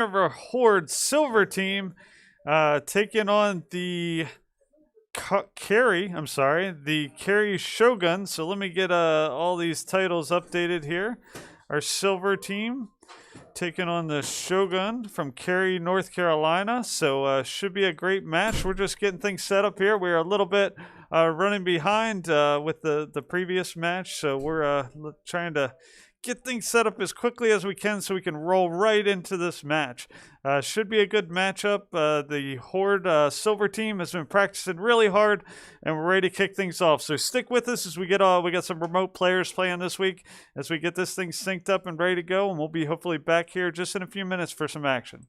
Hanover Horde Silver team taking on the Cary Shogun. So let me get all these titles updated here. Our silver team taking on the Shogun from Cary, North Carolina. So should be a great match. We're just getting things set up here. We're a little bit running behind with the previous match, so we're trying to get things set up as quickly as we can so we can roll right into this match. Should be a good matchup. The Horde Silver team has been practicing really hard, and we're ready to kick things off. So stick with us as we got some remote players playing this week as we get this thing synced up and ready to go, and we'll be hopefully back here just in a few minutes for some action.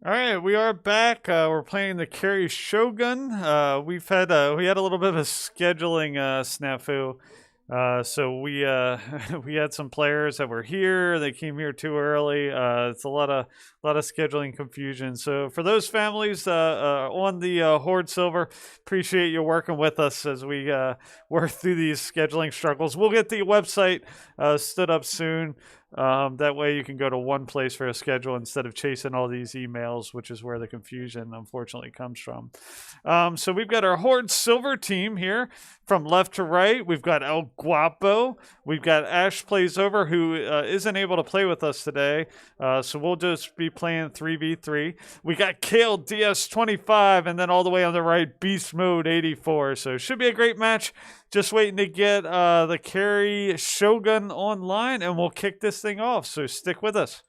All right, we are back. We're playing the Cary Shogun. We had a little bit of a scheduling snafu. So we we had some players that were here. They came here too early. It's a lot of scheduling confusion. So for those families on the Horde Silver, appreciate you working with us as we work through these scheduling struggles. We'll get the website stood up soon. That way you can go to one place for a schedule instead of chasing all these emails, which is where the confusion unfortunately comes from. So we've got our Horde Silver team here from left to right. We've got El Guapo. We've got Ash Plays Over, who isn't able to play with us today. So we'll just be playing 3v3. We got Kale DS25, and then all the way on the right, Beast Mode 84. So it should be a great match. Just waiting to get the Cary Shogun online, and we'll kick this thing off. So stick with us.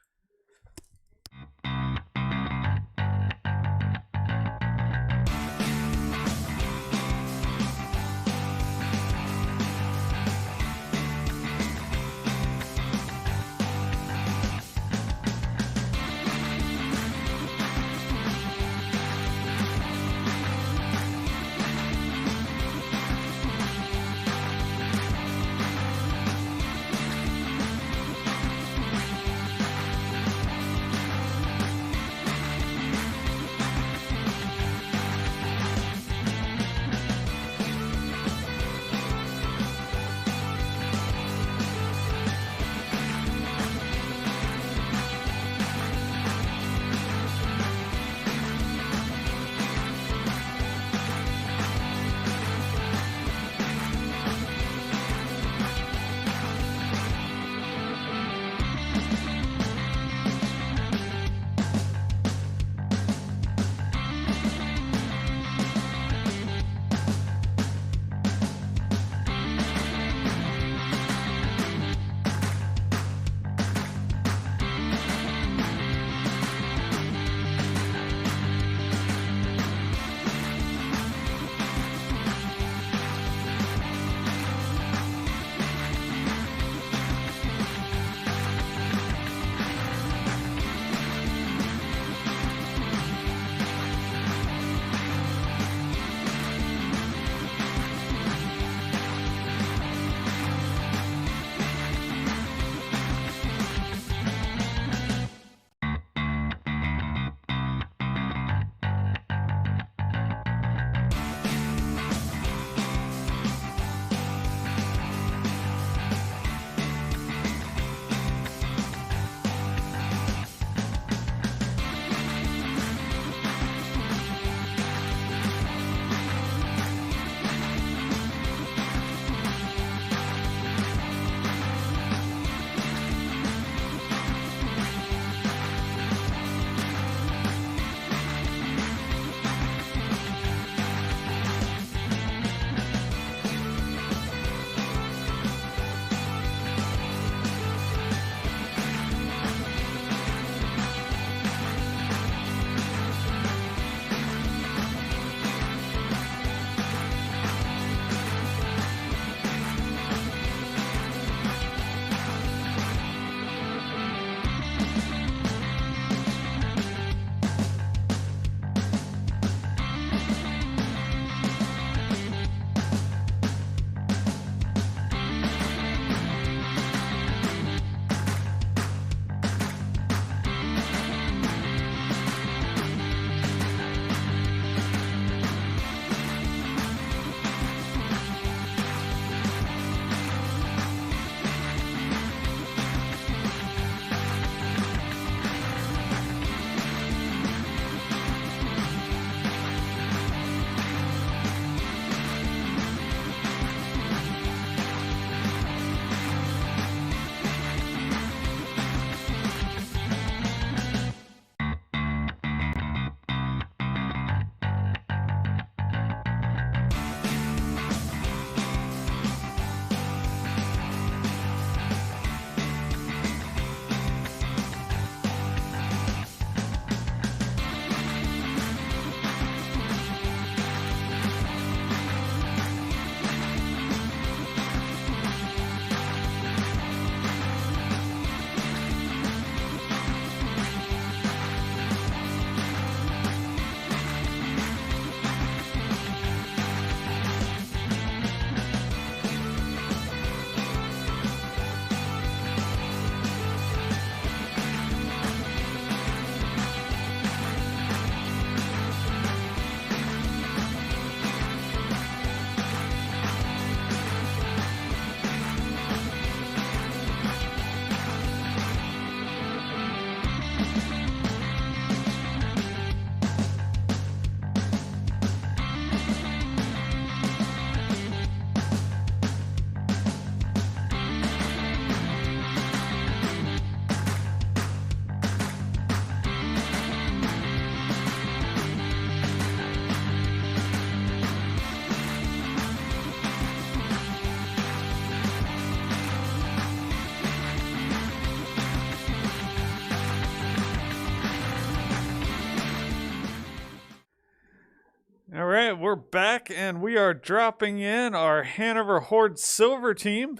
All right, we're back, and we are dropping in our Hanover Horde Silver team,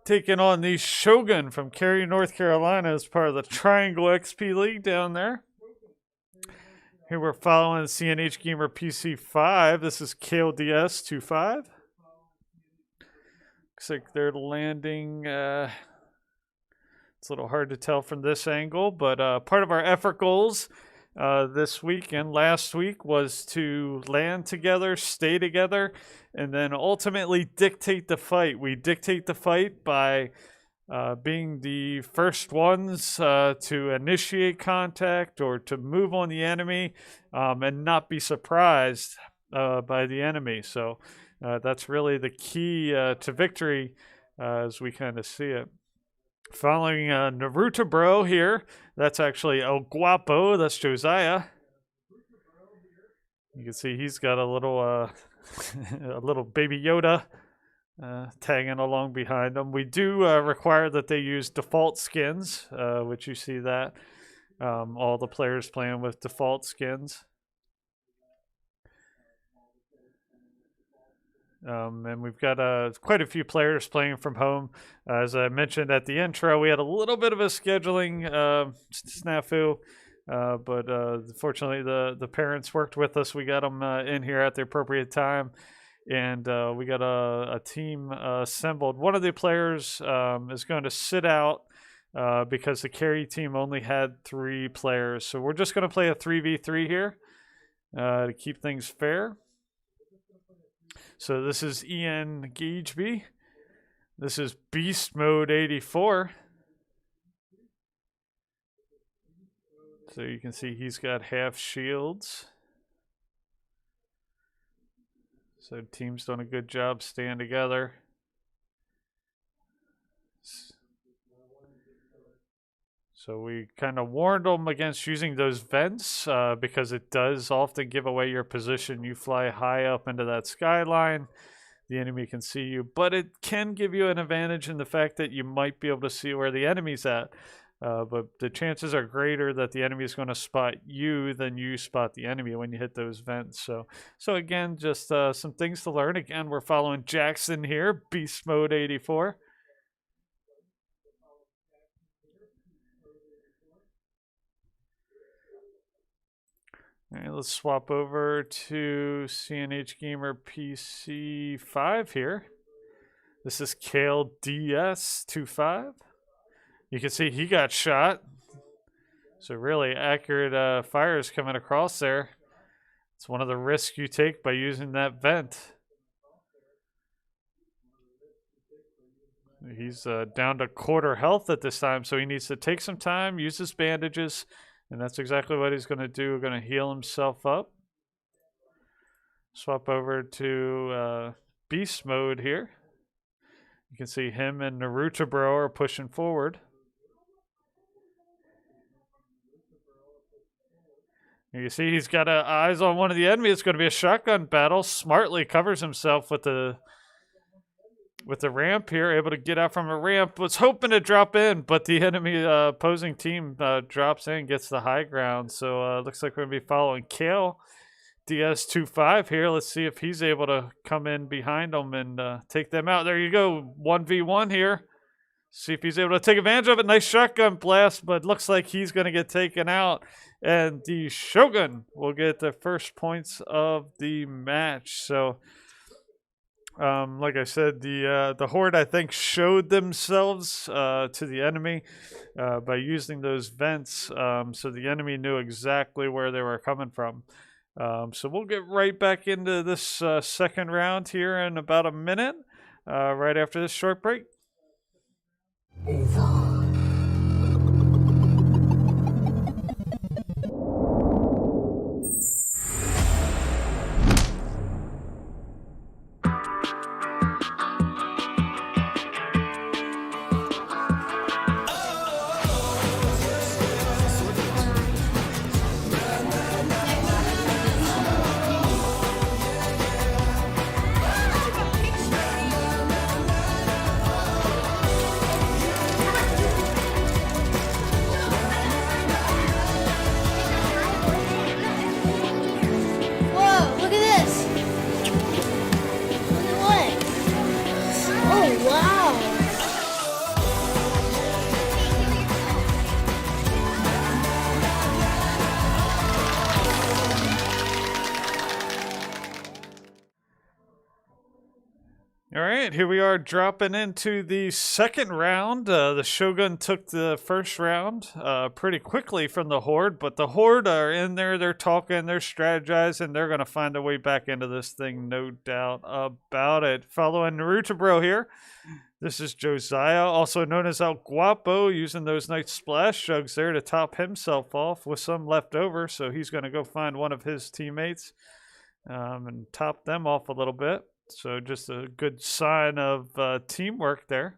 taking on the Shogun from Cary, North Carolina, as part of the Triangle XP League down there. Here we're following CNH Gamer PC5. This is KLDS25. Looks like they're landing. It's a little hard to tell from this angle, but part of our effort goals this week and last week was to land together, stay together, and then ultimately dictate the fight. We dictate the fight by being the first ones to initiate contact or to move on the enemy and not be surprised by the enemy. So that's really the key to victory as we kind of see it. Following Naruto Bro here. That's actually El Guapo. That's Josiah. You can see he's got a little a little baby Yoda tagging along behind them. We do require that they use default skins, which you see that all the players playing with default skins. And we've got quite a few players playing from home. As I mentioned at the intro, we had a little bit of a scheduling snafu, but fortunately the parents worked with us. We got them in here at the appropriate time, and we got a team assembled. One of the players is going to sit out because the Cary team only had 3 players. So we're just going to play a 3v3 here to keep things fair. So this is Ian Gageby. This is Beast Mode 84. So you can see he's got half shields. So team's done a good job staying together. So we kind of warned them against using those vents because it does often give away your position. You fly high up into that skyline, the enemy can see you, but it can give you an advantage in the fact that you might be able to see where the enemy's at. But the chances are greater that the enemy is going to spot you than you spot the enemy when you hit those vents. So again, just some things to learn. Again, we're following Jackson here, Beast Mode 84. All right, let's swap over to CNH Gamer PC5 here. This is Kale DS25. You can see he got shot. So really accurate fires coming across there. It's one of the risks you take by using that vent. He's down to quarter health at this time, so he needs to take some time, use his bandages. And that's exactly what he's going to do. We're going to heal himself up. Swap over to Beast Mode here. You can see him and Naruto Bro are pushing forward. You see he's got eyes on one of the enemies. It's going to be a shotgun battle. Smartly covers himself with the ramp here, able to get out from a ramp. Was hoping to drop in, but the enemy opposing team drops in, gets the high ground. So looks like we're going to be following Kale DS25 here. Let's see if he's able to come in behind them and take them out. There you go, 1v1 here. See if he's able to take advantage of it. Nice shotgun blast, but looks like he's going to get taken out. And the Shogun will get the first points of the match. So like I said, the Horde, I think, showed themselves to the enemy by using those vents, so the enemy knew exactly where they were coming from. So we'll get right back into this second round here in about a minute, right after this short break. Over. right, here we are dropping into the second round. The Shogun took the first round pretty quickly from the Horde, but the Horde are in there, they're talking, they're strategizing, they're going to find a way back into this thing, no doubt about it. Following Naruto Bro here, this is Josiah, also known as El Guapo, using those nice splash jugs there to top himself off with some left over, so he's going to go find one of his teammates and top them off a little bit. So just a good sign of teamwork there.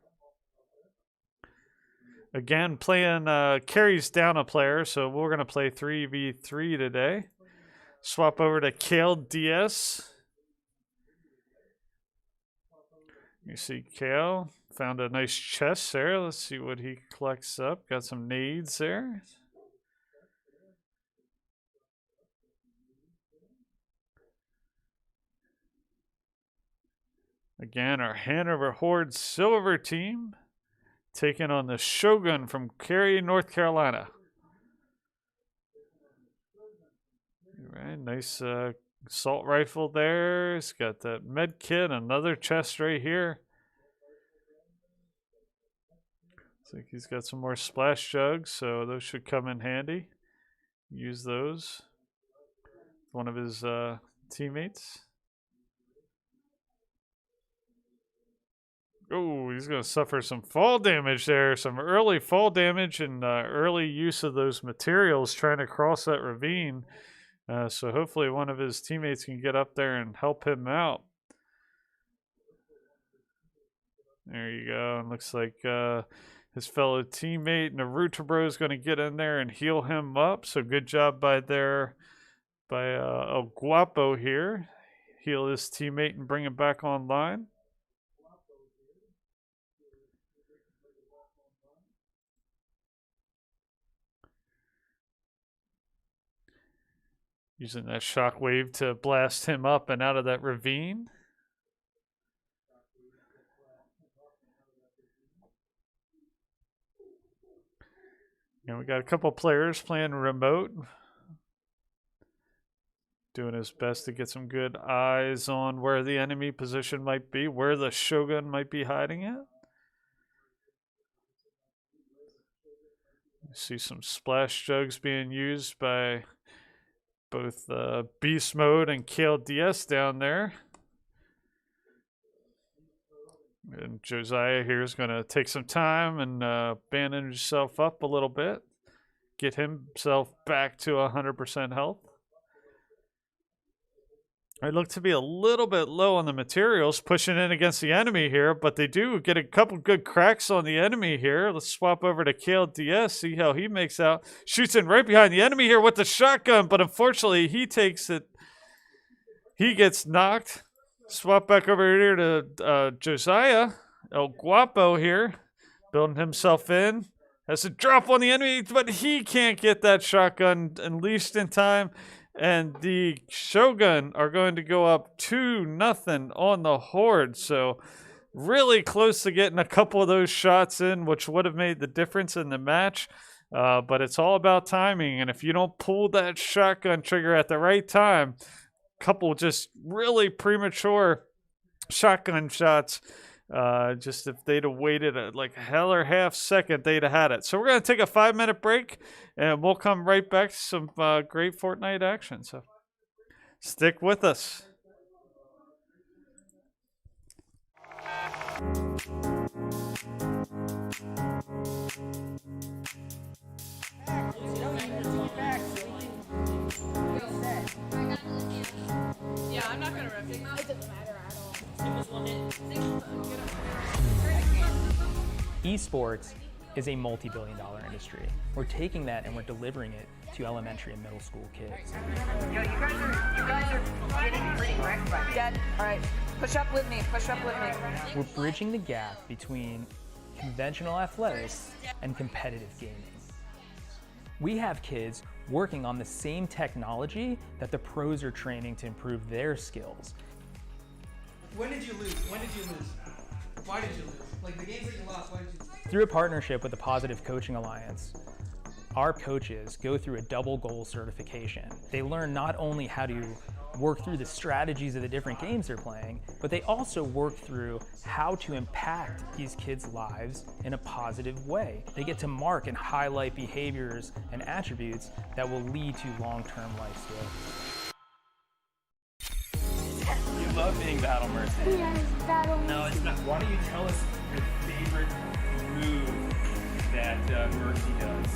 Again, playing carries down a player, so we're going to play 3v3 today. Swap over to Kale DS. You see Kale found a nice chest there. Let's see what he collects up. Got some nades there. Again, our Hanover Horde Silver team taking on the Shogun from Cary, North Carolina. All right, nice assault rifle there. It's got that med kit, another chest right here. Looks like he's got some more splash jugs, so those should come in handy. Use those. One of his teammates. Oh, he's going to suffer some fall damage there. Some early fall damage and early use of those materials trying to cross that ravine. So hopefully one of his teammates can get up there and help him out. There you go. And looks like his fellow teammate Naruto Bro is going to get in there and heal him up. So good job by El Guapo here. Heal his teammate and bring him back online. Using that shockwave to blast him up and out of that ravine. And we got a couple players playing remote. Doing his best to get some good eyes on where the enemy position might be, where the Shogun might be hiding at. You see some splash jugs being used by both Beast Mode and Kale DS down there. And Josiah here is going to take some time and bandage himself up a little bit. Get himself back to 100% health. I look to be a little bit low on the materials, pushing in against the enemy here, but they do get a couple good cracks on the enemy here. Let's swap over to Kale DS, see how he makes out. Shoots in right behind the enemy here with the shotgun, but unfortunately he takes it. He gets knocked. Swap back over here to Josiah. El Guapo here, building himself in. Has to drop on the enemy, but he can't get that shotgun unleashed in time. And the Shogun are going to go up 2-0 on the Horde. So really close to getting a couple of those shots in, which would have made the difference in the match. But it's all about timing. And if you don't pull that shotgun trigger at the right time, a couple just really premature shotgun shots. Just if they'd have waited like a hell or half second, they'd have had it. So we're going to take a 5-minute break, and we'll come right back to some great Fortnite action. So stick with us. Yeah, I'm not going to rep it. It doesn't matter at all. Esports is a multi-billion-dollar industry. We're taking that and we're delivering it to elementary and middle school kids. Yo, you guys are getting pretty wrecked by me. Dad, all right, push up with me, push up with me. We're bridging the gap between conventional athletics and competitive gaming. We have kids working on the same technology that the pros are training to improve their skills. When did you lose? When did you lose? Why did you lose? Like the games that you lost, why did you lose? Through a partnership with the Positive Coaching Alliance, our coaches go through a double goal certification. They learn not only how to work through the strategies of the different games they're playing, but they also work through how to impact these kids' lives in a positive way. They get to mark and highlight behaviors and attributes that will lead to long-term life skills. You love being Battle Mercy. Yes, Battle Mercy. No, it's not. Why don't you tell us your favorite move that Mercy does?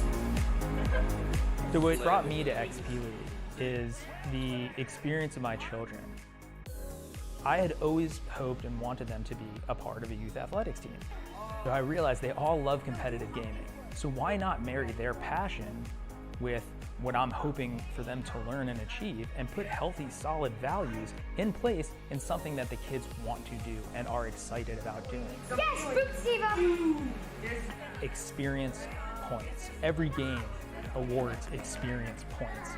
So what brought me to XP League is the experience of my children. I had always hoped and wanted them to be a part of a youth athletics team. So I realized they all love competitive gaming. So why not marry their passion with what I'm hoping for them to learn and achieve, and put healthy, solid values in place in something that the kids want to do and are excited about doing. Yes, Fruit Siva! Experience points. Every game awards experience points.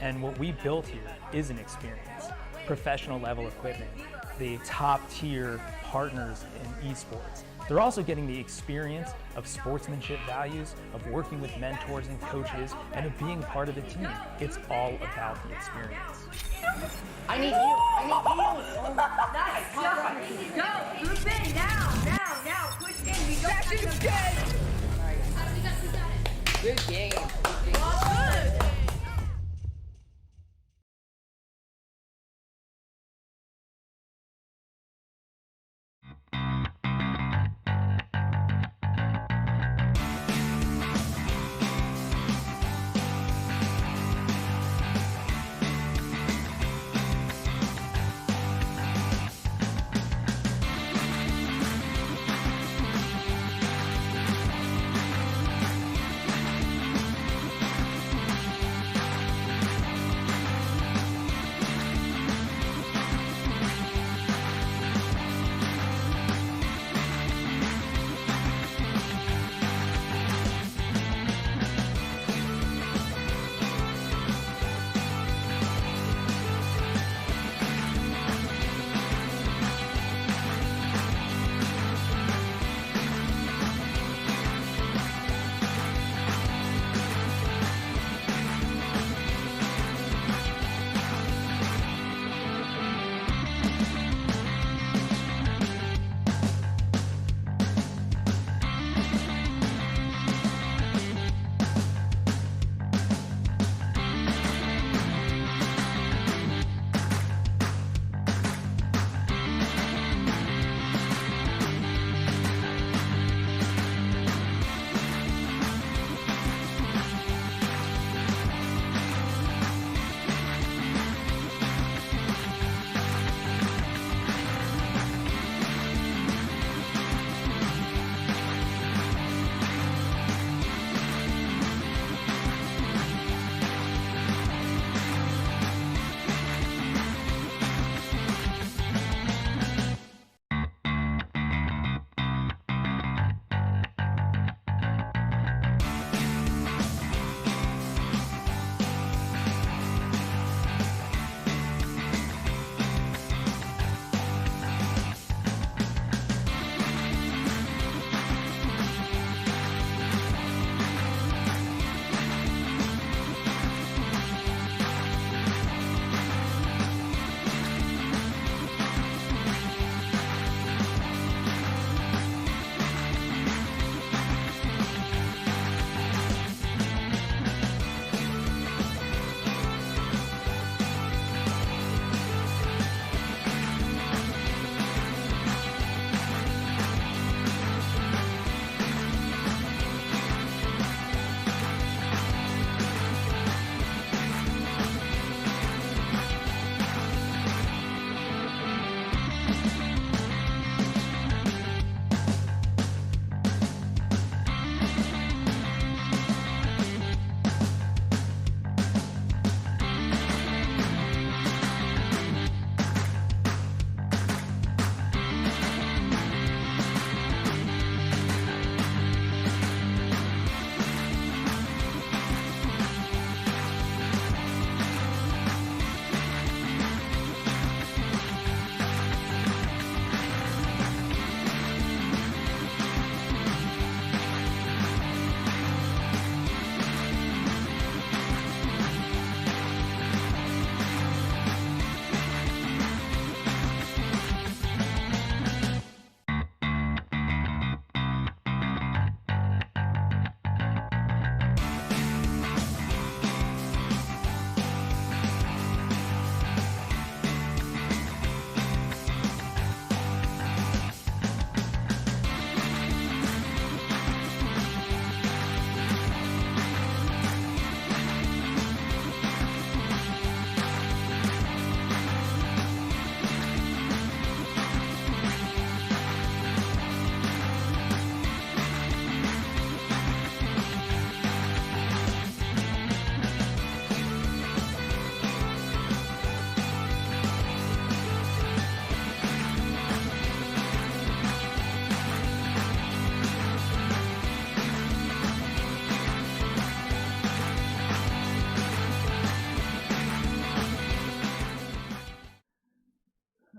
And what we built here is an experience. Professional level equipment, the top tier partners in esports. They're also getting the experience of sportsmanship values, of working with mentors and coaches, and of being part of the team. It's all about the experience. I need you. Nice. Go. Group in. Now. Push in. We don't have to. Good game. Good.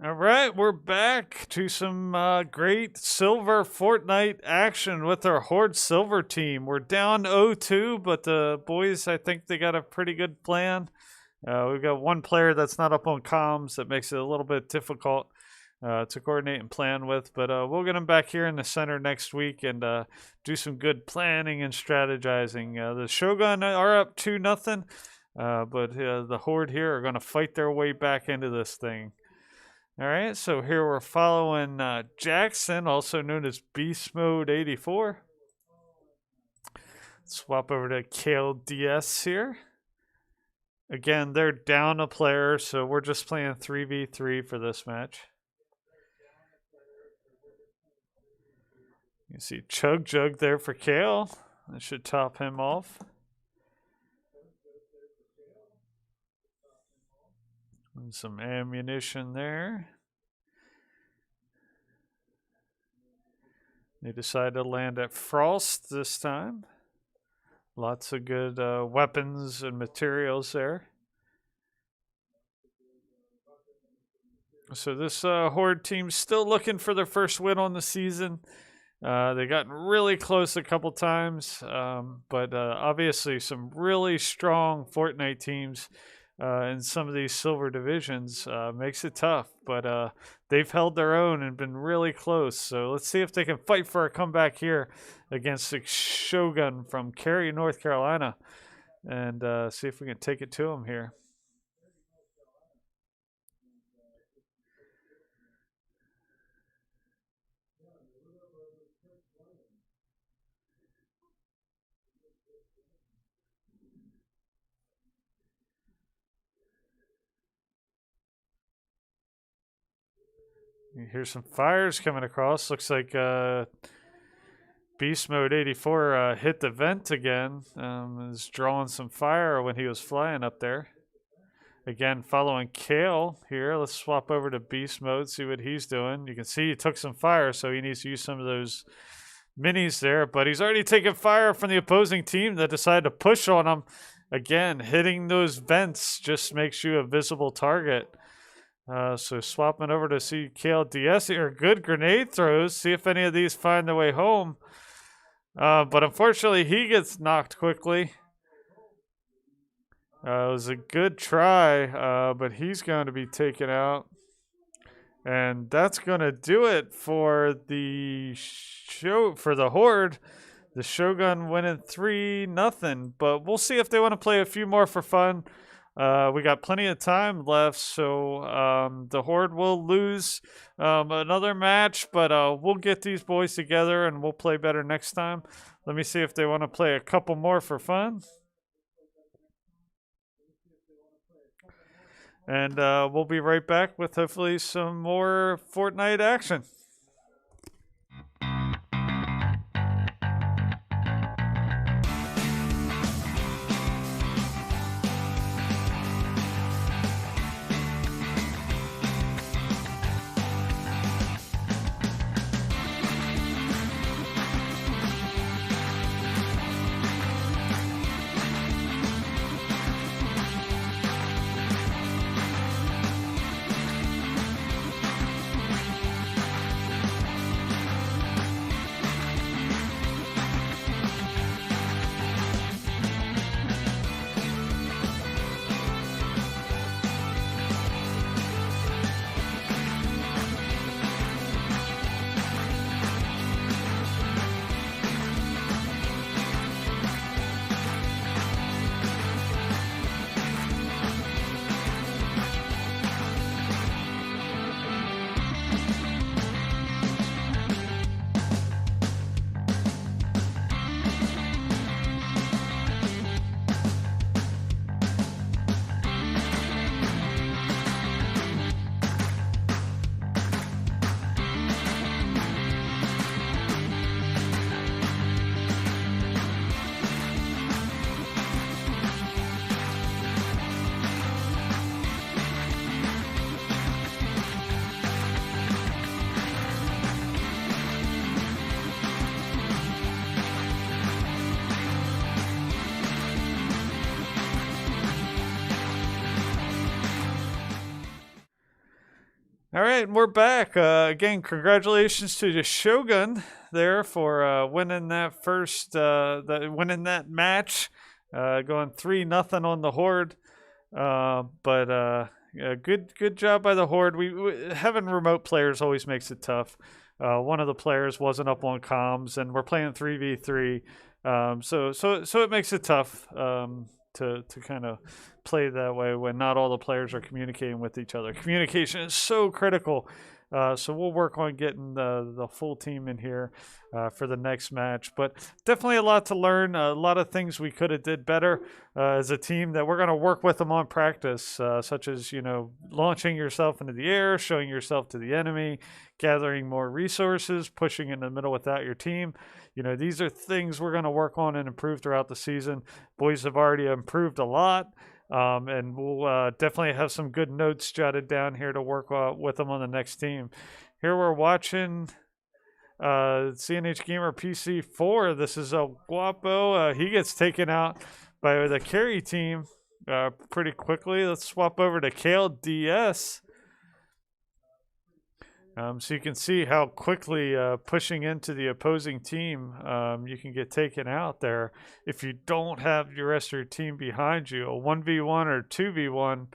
All right, we're back to some great Silver Fortnite action with our Horde Silver team. We're down 0-2, but the boys, I think they got a pretty good plan. We've got one player that's not up on comms that makes it a little bit difficult to coordinate and plan with, but we'll get them back here in the center next week and do some good planning and strategizing. The Shogun are up 2-0, but the Horde here are going to fight their way back into this thing. All right, so here we're following Jackson, also known as Beast Mode 84. Swap over to Kale DS here. Again, they're down a player, so we're just playing 3v3 for this match. You see Chug Jug there for Kale. That should top him off. And some ammunition there. They decide to land at Frost this time. Lots of good weapons and materials there. So this Horde team's still looking for their first win on the season. They got really close a couple times, but obviously some really strong Fortnite teams in some of these silver divisions makes it tough, but they've held their own and been really close. So let's see if they can fight for a comeback here against the Shogun from Cary, North Carolina, and see if we can take it to them here. You hear some fires coming across. Looks like Beast Mode 84 hit the vent again. Is drawing some fire when he was flying up there. Again, following Kale here. Let's swap over to Beast Mode, see what he's doing. You can see he took some fire, so he needs to use some of those minis there. But he's already taken fire from the opposing team that decided to push on him. Again, hitting those vents just makes you a visible target. So swapping over to see Kale DS here. Good grenade throws. See if any of these find their way home. But unfortunately, he gets knocked quickly. It was a good try, but he's going to be taken out. And that's going to do it for the Horde. The Shogun winning 3-0. But we'll see if they want to play a few more for fun. We got plenty of time left, so the Horde will lose another match, but we'll get these boys together and we'll play better next time. Let me see if they want to play a couple more for fun. And we'll be right back with hopefully some more Fortnite action. All right, we're back. Again, congratulations to the Shogun there for winning that winning that match, going 3-0 on the Horde. Yeah, good job by the Horde. We having remote players always makes it tough. One of the players wasn't up on comms, and we're playing 3v3. So it makes it tough to kind of play that way when not all the players are communicating with each other. Communication is so critical. So we'll work on getting the full team in here for the next match. But definitely a lot to learn. A lot of things we could have did better as a team that we're going to work with them on practice, such as, launching yourself into the air, showing yourself to the enemy, gathering more resources, pushing in the middle without your team. These are things we're going to work on and improve throughout the season. Boys have already improved a lot. And we'll definitely have some good notes jotted down here to work with them on the next team. Here we're watching CNH Gamer PC4. This is El Guapo. He gets taken out by the Cary team pretty quickly. Let's swap over to Kale DS. So you can see how quickly pushing into the opposing team, you can get taken out there if you don't have the rest of your team behind you. A 1v1 or 2v1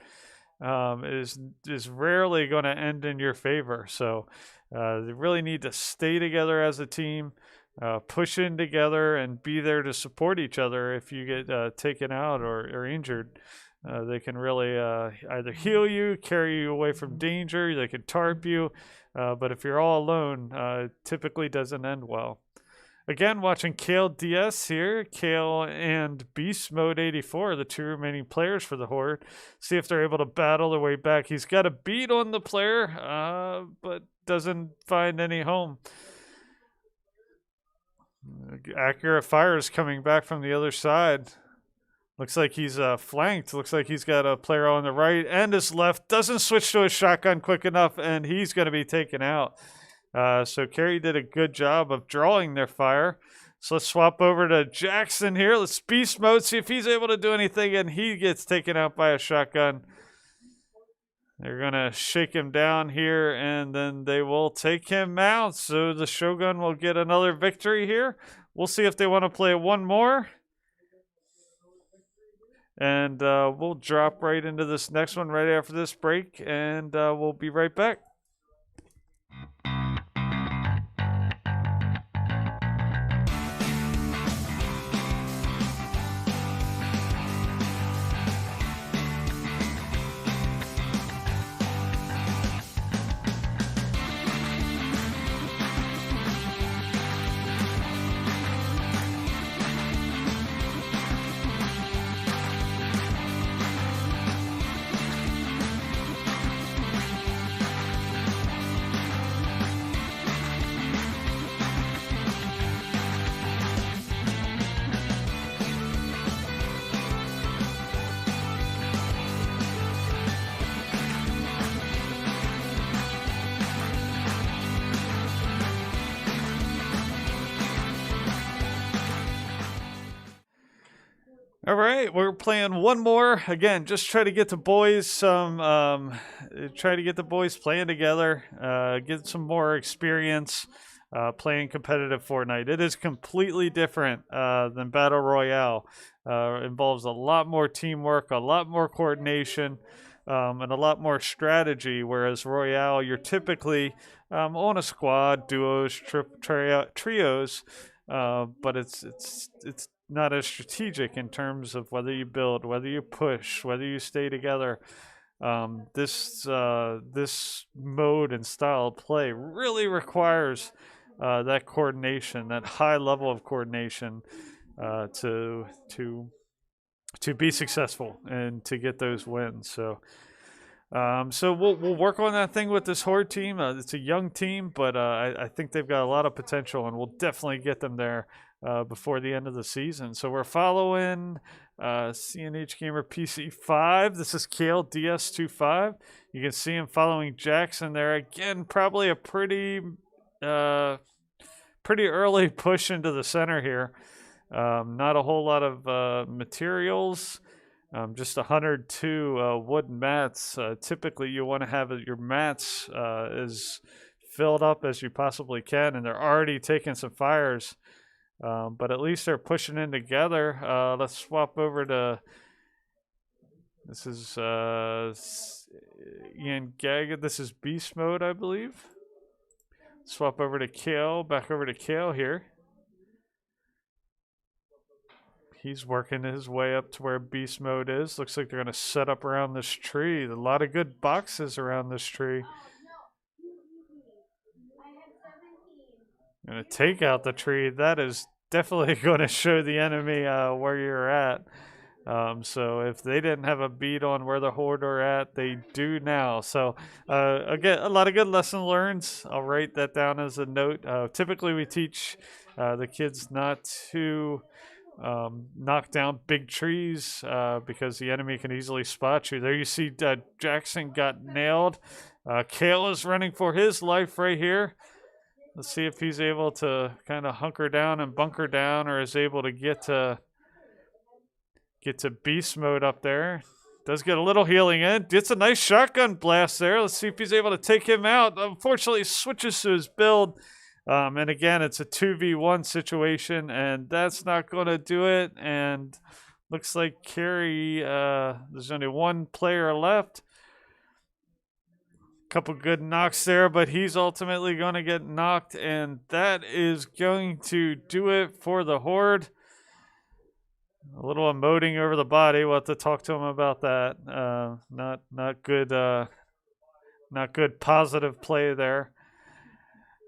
is rarely going to end in your favor. So they really need to stay together as a team, push in together, and be there to support each other. If you get taken out or injured, they can really either heal you, carry you away from danger, they can tarp you. But if you're all alone, it typically doesn't end well. Again, watching Kale DS here. Kale and Beast Mode 84 are the two remaining players for the Horde. See if they're able to battle their way back. He's got a beat on the player, but doesn't find any home. Accurate fire is coming back from the other side. Looks like he's flanked. Looks like he's got a player on the right and his left. Doesn't switch to a shotgun quick enough, and he's going to be taken out. So Cary did a good job of drawing their fire. So let's swap over to Jackson here. Let's beast mode, see if he's able to do anything, and he gets taken out by a shotgun. They're going to shake him down here, and then they will take him out. So the Shogun will get another victory here. We'll see if they want to play one more. And we'll drop right into this next one right after this break, and we'll be right back. All right, we're playing one more. Again, just try to get the boys playing together, get some more experience playing competitive Fortnite. It is completely different than Battle Royale. Involves a lot more teamwork, a lot more coordination, and a lot more strategy, whereas Royale, you're typically on a squad, duos, trios, but it's not as strategic in terms of whether you build, whether you push, whether you stay together. This mode and style of play really requires that coordination, that high level of coordination, to be successful and to get those wins. So we'll work on that thing with this Horde team. It's a young team, but I think they've got a lot of potential, and we'll definitely get them there before the end of the season. So we're following CNH Gamer PC5. This is Kale DS25. You can see him following Jackson there. Again, probably a pretty early push into the center here. Not a whole lot of materials. Just 102 wooden mats. Typically, you want to have your mats as filled up as you possibly can, and they're already taking some fires. But at least they're pushing in together. Let's swap over to. This is Ian Gaga. This is beast mode, I believe. Swap over to Kale. Back over to Kale here. He's working his way up to where beast mode is. Looks like they're going to set up around this tree. A lot of good boxes around this tree. Going to take out the tree. That is definitely going to show the enemy where you're at. So if they didn't have a beat on where the Horde are at, they do now. So again, a lot of good lesson learned. I'll write that down as a note. Typically we teach the kids not to knock down big trees because the enemy can easily spot you. There you see Jackson got nailed. Kale is running for his life right here. Let's see if he's able to kind of hunker down and bunker down, or is able to get to beast mode up there. Does get a little healing in. Gets a nice shotgun blast there. Let's see if he's able to take him out. Unfortunately, switches to his build. And again, it's a 2v1 situation, and that's not going to do it. And looks like Cary, there's only one player left. Couple good knocks there, but he's ultimately going to get knocked, and that is going to do it for the Horde. A little emoting over the body. We'll have to talk to him about that. Not good positive play there.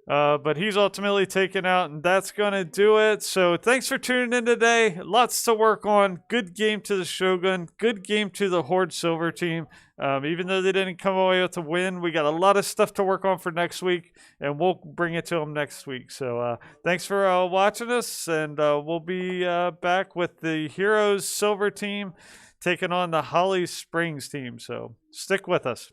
But he's ultimately taken out, and that's going to do it. So thanks for tuning in today. Lots to work on. Good game to the Shogun. Good game to the Horde Silver team. Even though they didn't come away with a win, we got a lot of stuff to work on for next week, and we'll bring it to them next week. So thanks for watching us, and we'll be back with the Heroes Silver team taking on the Holly Springs team. So stick with us.